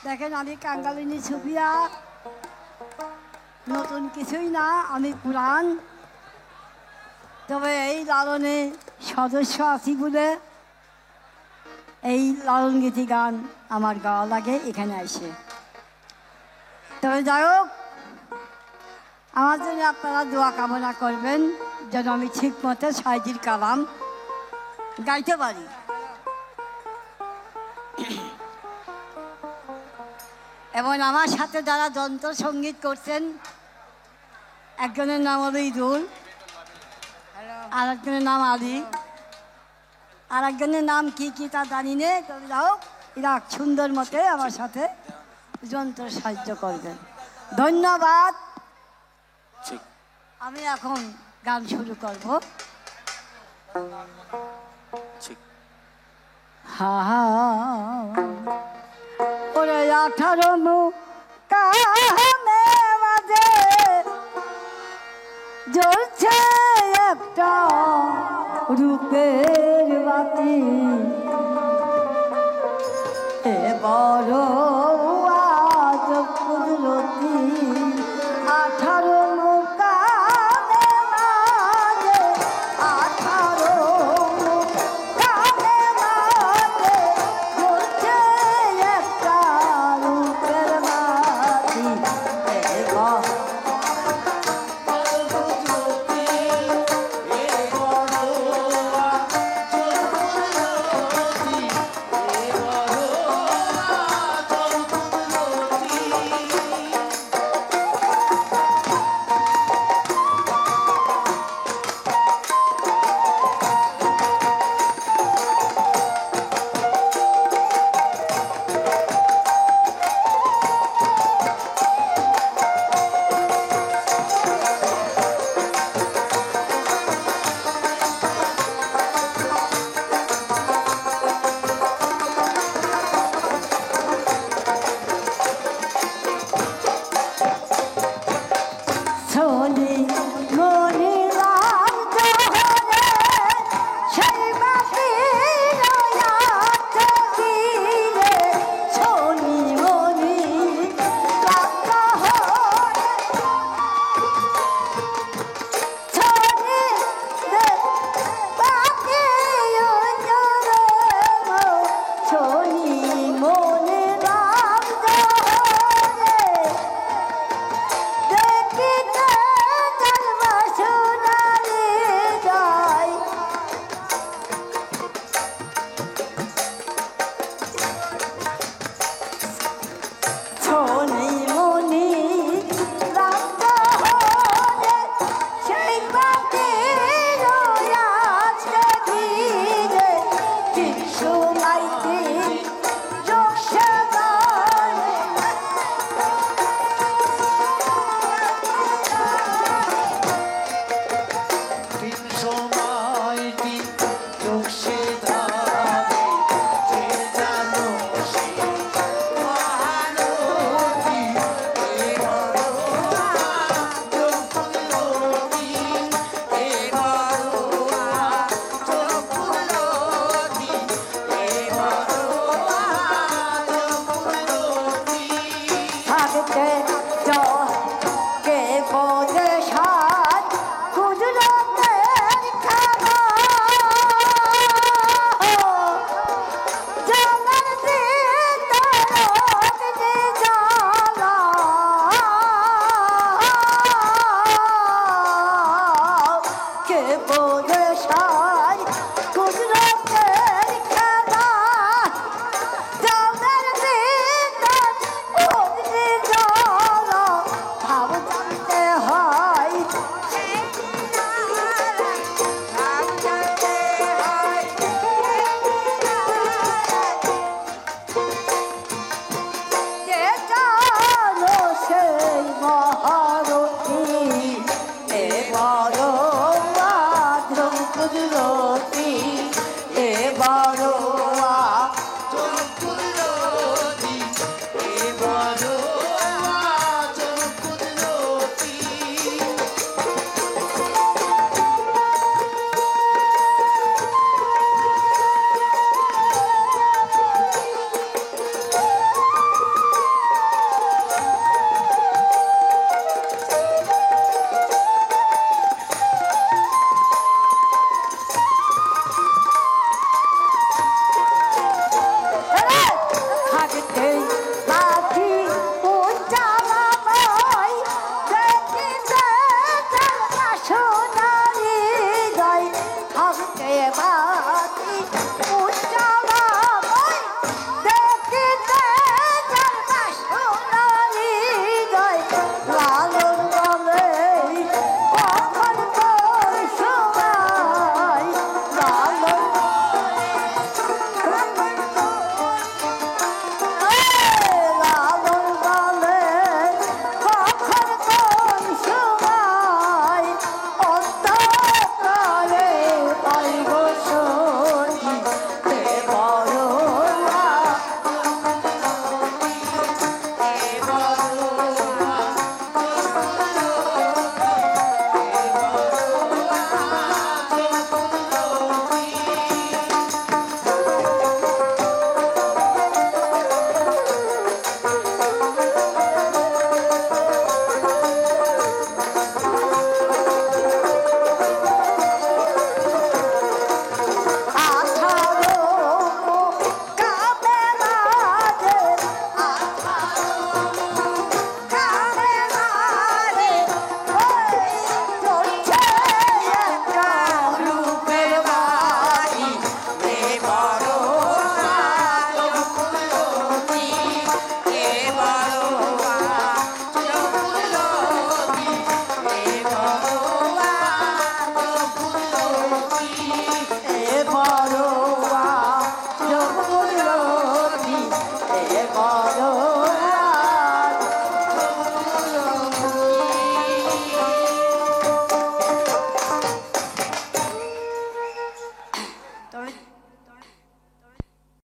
দেখেন আমি কাঙ্গালিনী সুফিয়া, নতুন কিছুই না, আমি পুরাণ। তবে এই লালনে সদস্য আছি বলে এই লালন গীতি গান আমার গাওয়া লাগে এখানে আসে। তবে যাই হোক, আমার জন্য আপনারা দোয়া কামনা করবেন যেন আমি ঠিক মতো সাইজির কালাম গাইতে পারি। এবং আমার সাথে যারা যন্ত্র সঙ্গীত করছেন, একজনের নাম হলো ইদুল, আর একজনের নাম আলী, আর একজনের নাম কি কি তা জানি না। তবে যাই হোক, এরা সুন্দর মতে আমার সাথে যন্ত্র সাহায্য করবেন। ধন্যবাদ। আমি এখন গান শুরু করব। হা হা ওরে 18 কামে মাঝে জ্বলছে একটা রূপের বাতি, এ বড়